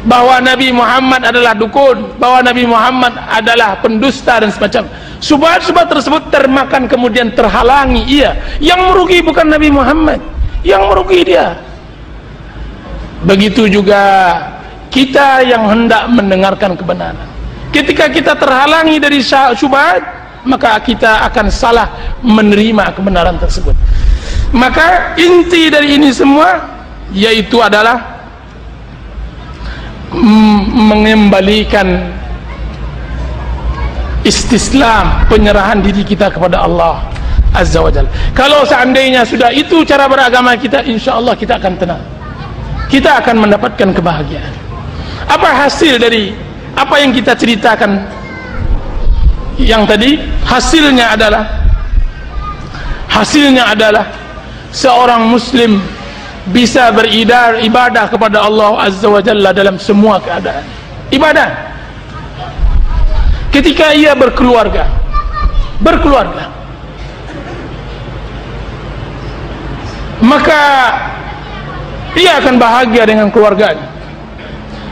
Speaker 2: bahwa Nabi Muhammad adalah dukun, bahwa Nabi Muhammad adalah pendusta dan semacam. Syubhat-syubhat tersebut termakan kemudian terhalangi ia. Yang merugi bukan Nabi Muhammad, yang merugi dia. Begitu juga kita yang hendak mendengarkan kebenaran. Ketika kita terhalangi dari syubhat, maka kita akan salah menerima kebenaran tersebut. Maka inti dari ini semua yaitu adalah mengembalikan istislam, penyerahan diri kita kepada Allah Azza wa Jalla. Kalau seandainya sudah itu cara beragama kita, insya Allah kita akan tenang, kita akan mendapatkan kebahagiaan. Apa hasil dari apa yang kita ceritakan yang tadi? Hasilnya adalah seorang muslim bisa beribadah kepada Allah Azza wa Jalla dalam semua keadaan. Ibadah ketika ia berkeluarga, maka ia akan bahagia dengan keluarganya.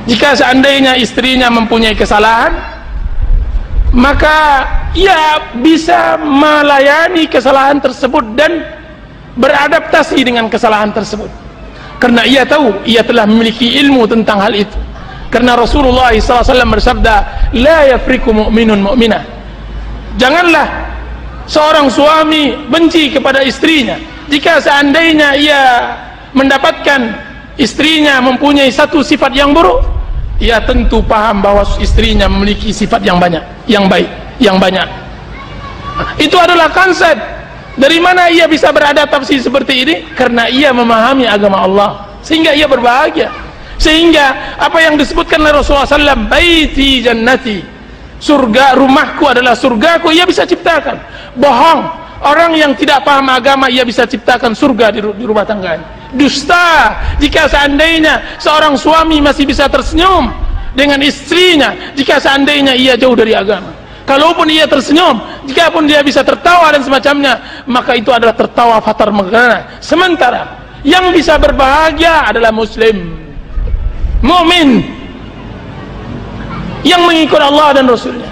Speaker 2: Jika seandainya istrinya mempunyai kesalahan, maka ia bisa melayani kesalahan tersebut dan beradaptasi dengan kesalahan tersebut, karena ia tahu, ia telah memiliki ilmu tentang hal itu. Karena Rasulullah SAW bersabda, la yafriku mu'minun mu'minah, janganlah seorang suami benci kepada istrinya jika seandainya ia mendapatkan istrinya mempunyai satu sifat yang buruk. Ia tentu paham bahwa istrinya memiliki sifat yang banyak, yang baik, yang banyak. Itu adalah konsep. Dari mana ia bisa beradaptasi seperti ini? Karena ia memahami agama Allah, sehingga ia berbahagia. Sehingga apa yang disebutkan oleh Rasulullah SAW, baiti jannati, surga, rumahku adalah surgaku, ia bisa ciptakan. Bohong, orang yang tidak paham agama ia bisa ciptakan surga di rumah tangganya. Dusta jika seandainya seorang suami masih bisa tersenyum dengan istrinya jika seandainya ia jauh dari agama. Kalaupun ia tersenyum, jika pun dia bisa tertawa dan semacamnya, maka itu adalah tertawa fatar morgana. Sementara yang bisa berbahagia adalah muslim, mukmin yang mengikut Allah dan Rasulnya.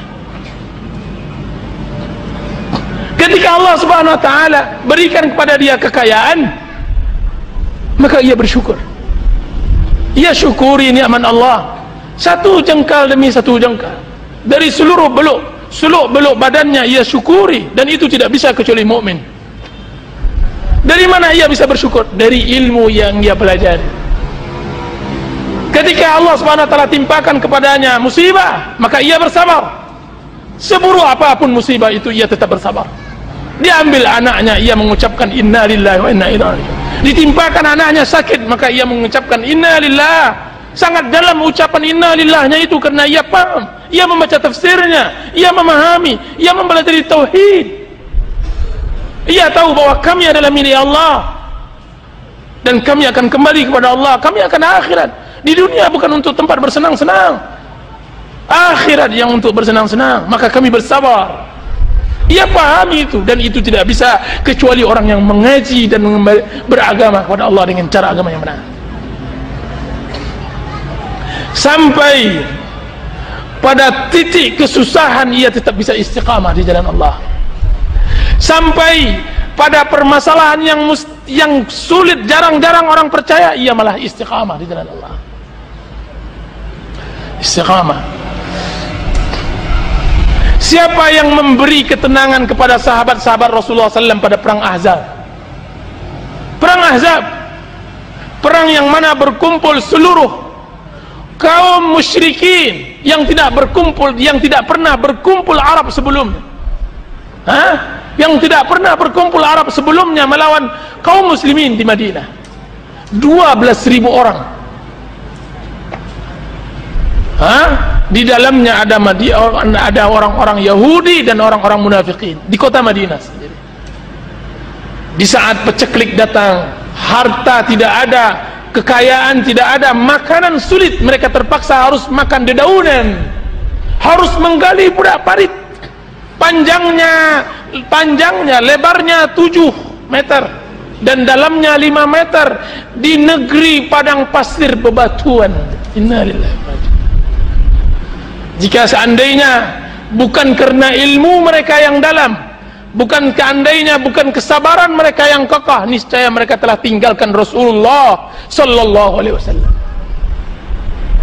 Speaker 2: Ketika Allah Subhanahu wa ta'ala berikan kepada dia kekayaan, maka ia bersyukur, ia syukuri nikmat Allah, satu jengkal demi satu jengkal dari seluruh beluk badannya ia syukuri, dan itu tidak bisa kecuali mukmin. Dari mana ia bisa bersyukur? Dari ilmu yang ia pelajari. Ketika Allah Subhanahu wa ta'ala timpakan kepadanya musibah, maka ia bersabar. Seburuk apapun musibah itu, ia tetap bersabar. Diambil anaknya, ia mengucapkan inna lillahi wa inna ilaihi raji'un. Ditimpakan anaknya sakit, maka ia mengucapkan inna lillahi sangat dalam ucapan inna lillahnya itu, karena ia paham, ia membaca tafsirnya, ia memahami, ia mempelajari tauhid, ia tahu bahwa kami adalah milik Allah dan kami akan kembali kepada Allah, kami akan akhirat. Di dunia bukan untuk tempat bersenang-senang, akhirat yang untuk bersenang-senang, maka kami bersabar. Ia pahami itu, dan itu tidak bisa kecuali orang yang mengaji dan beragama kepada Allah dengan cara agama yang benar. Sampai pada titik kesusahan ia tetap bisa istiqamah di jalan Allah. Sampai pada permasalahan yang sulit, jarang-jarang orang percaya, ia malah istiqamah di jalan Allah. Istiqamah. Siapa yang memberi ketenangan kepada sahabat-sahabat Rasulullah SAW pada perang Ahzab? Perang Ahzab, perang yang mana berkumpul seluruh kaum musyrikin yang tidak berkumpul, yang tidak pernah berkumpul Arab sebelumnya, yang tidak pernah berkumpul Arab sebelumnya melawan kaum muslimin di Madinah. 12.000 orang. Di dalamnya ada orang-orang Yahudi dan orang-orang munafikin di kota Madinah sendiri. Di saat peceklik datang, harta tidak ada, kekayaan tidak ada, makanan sulit, mereka terpaksa harus makan dedaunan, harus menggali budak parit, panjangnya lebarnya 7 meter dan dalamnya 5 meter, di negeri padang pasir bebatuan. Innalillahi. Jika seandainya bukan karena ilmu mereka yang dalam, bukan kesabaran mereka yang kokoh, niscaya mereka telah tinggalkan Rasulullah sallallahu alaihi wasallam.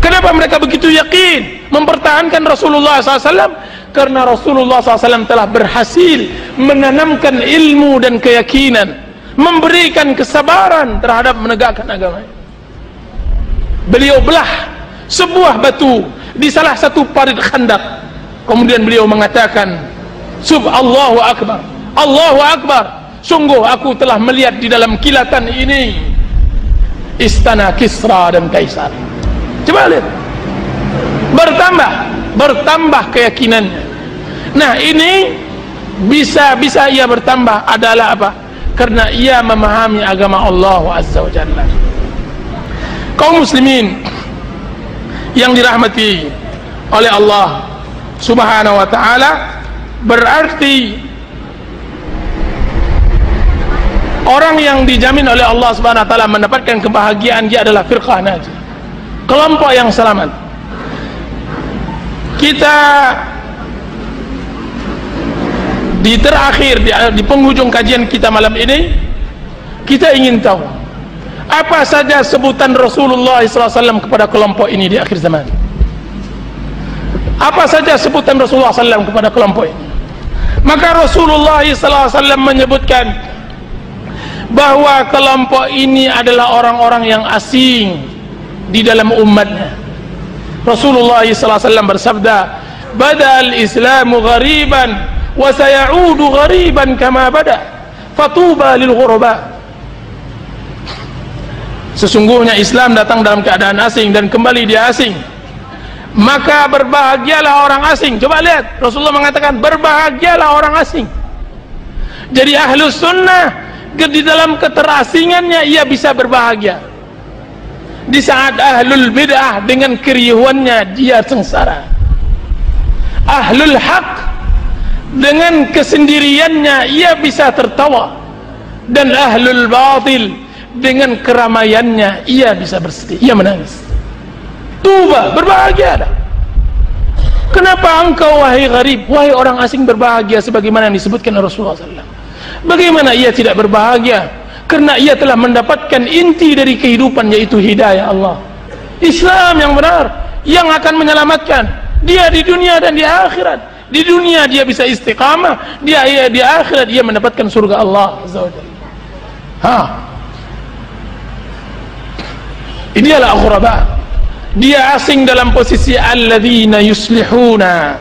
Speaker 2: Kenapa mereka begitu yakin mempertahankan Rasulullah SAW? Karena Rasulullah SAW telah berhasil menanamkan ilmu dan keyakinan, memberikan kesabaran terhadap menegakkan agama. Beliau belah sebuah batu di salah satu parit khandak, kemudian beliau mengatakan, Subhanallahu akbar, Allahu akbar, sungguh aku telah melihat di dalam kilatan ini istana Kisra dan Kaisar. Coba lihat, bertambah keyakinannya. Nah, ini bisa ia bertambah adalah apa? Karena ia memahami agama Allah Azza wa Jalla. Kaum muslimin yang dirahmati oleh Allah Subhanahu wa ta'ala, berarti orang yang dijamin oleh Allah Subhanahu wa ta'ala mendapatkan kebahagiaan, dia adalah firqah najiyah, kelompok yang selamat. Kita di terakhir, di penghujung kajian kita malam ini, kita ingin tahu apa saja sebutan Rasulullah SAW kepada kelompok ini di akhir zaman. Apa saja sebutan Rasulullah SAW kepada kelompok ini? Maka Rasulullah SAW menyebutkan bahwa kelompok ini adalah orang-orang yang asing di dalam umatnya. Rasulullah SAW bersabda, "Bada'al Islamu ghariban wa sayaudu ghariban kama bada, fatuba lil ghuraba." Sesungguhnya Islam datang dalam keadaan asing dan kembali dia asing, maka berbahagialah orang asing. Coba lihat, Rasulullah mengatakan berbahagialah orang asing. Jadi ahlus sunnah di dalam keterasingannya ia bisa berbahagia. Di saat ahlul bid'ah dengan keriuhannya dia sengsara. Ahlul haq dengan kesendiriannya ia bisa tertawa, dan ahlul batil dengan keramaiannya ia bisa bersedih, ia menangis. Tuba, berbahagia dah. Kenapa engkau wahai gharib, wahai orang asing berbahagia sebagaimana yang disebutkan Rasulullah SAW? Bagaimana ia tidak berbahagia? Karena ia telah mendapatkan inti dari kehidupan, yaitu hidayah Allah, Islam yang benar, yang akan menyelamatkan dia di dunia dan di akhirat. Di dunia dia bisa istiqamah, di akhirat dia mendapatkan surga Allah Azza wa Jalla. Ini adalah ghuraba. Dia asing dalam posisi alladzina yuslihuna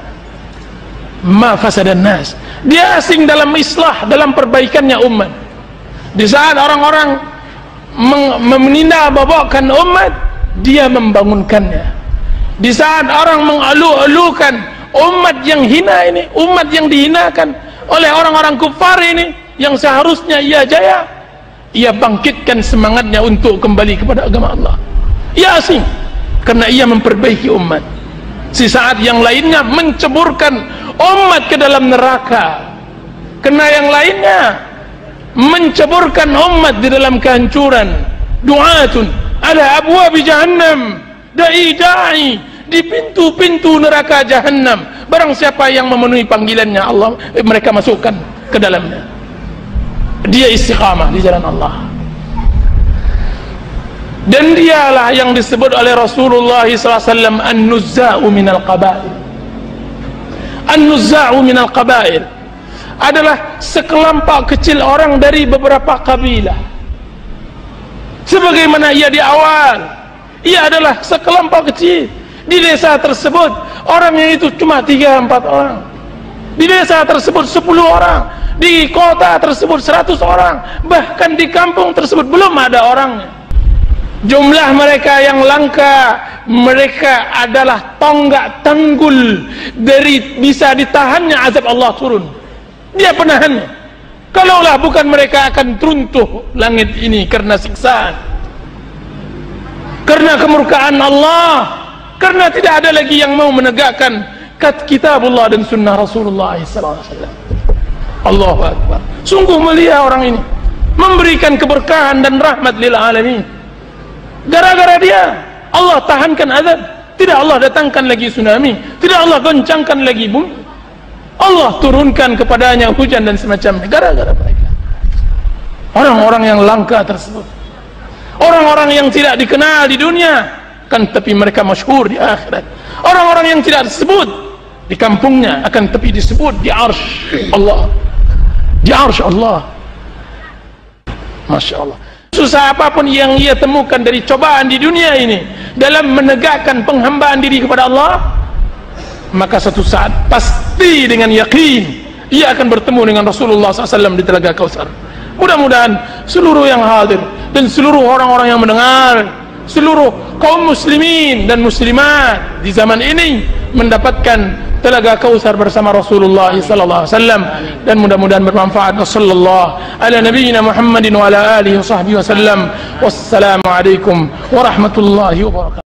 Speaker 2: ma fasadan nas. Dia asing dalam islah, dalam perbaikannya umat. Di saat orang-orang menindabobokkan umat, dia membangunkannya. Di saat orang mengalu-alukan umat yang hina ini, umat yang dihinakan oleh orang-orang kufar ini, yang seharusnya ia jaya, ia bangkitkan semangatnya untuk kembali kepada agama Allah. Ia asing karena ia memperbaiki umat. Di saat yang lainnya menceburkan umat ke dalam neraka, karena yang lainnya menceburkan umat di dalam kehancuran. Du'atun ala abwabi jahannam, da'i di pintu-pintu neraka jahannam. Barang siapa yang memenuhi panggilannya, Allah mereka masukkan ke dalamnya. Dia istiqamah di jalan Allah. Dan dialah yang disebut oleh Rasulullah SAW an-nuzza'u minal qabail. An-nuzza'u minal qabail adalah sekelompok kecil orang dari beberapa kabilah. Sebagaimana ia di awal, ia adalah sekelompok kecil. Di desa tersebut orangnya itu cuma 3-4 orang, di desa tersebut 10 orang, di kota tersebut 100 orang, bahkan di kampung tersebut belum ada orangnya. Jumlah mereka yang langka, mereka adalah tonggak tanggul dari bisa ditahannya azab Allah turun. Dia penahannya. Kalaulah bukan, mereka akan runtuh langit ini karena siksaan, karena kemurkaan Allah, karena tidak ada lagi yang mau menegakkan kitabullah dan sunnah Rasulullah SAW. Allahu Akbar. Sungguh mulia orang ini, memberikan keberkahan dan rahmat lil alamin. Gara-gara dia Allah tahankan azab, tidak Allah datangkan lagi tsunami, tidak Allah goncangkan lagi bumi, Allah turunkan kepadanya hujan dan semacamnya. Gara-gara mereka, orang-orang yang langka tersebut, orang-orang yang tidak dikenal di dunia kan, tapi mereka masyhur di akhirat. Orang-orang yang tidak disebut di kampungnya akan tapi disebut di arsy Allah, di arsy Allah. Masya Allah. Susah apapun yang ia temukan dari cobaan di dunia ini dalam menegakkan penghambaan diri kepada Allah, maka satu saat pasti dengan yakin ia akan bertemu dengan Rasulullah SAW di Telaga Kautsar. Mudah-mudahan seluruh yang hadir dan seluruh orang-orang yang mendengar, seluruh kaum muslimin dan muslimat di zaman ini mendapatkan Telaga Kautsar bersama Rasulullah sallallahu alaihi wasallam, dan mudah-mudahan bermanfaat. Sallallahu ala nabiyyina Muhammadin wa ala alihi wa sahbihi wasallam. Wassalamu alaikum warahmatullahi wabarakatuh.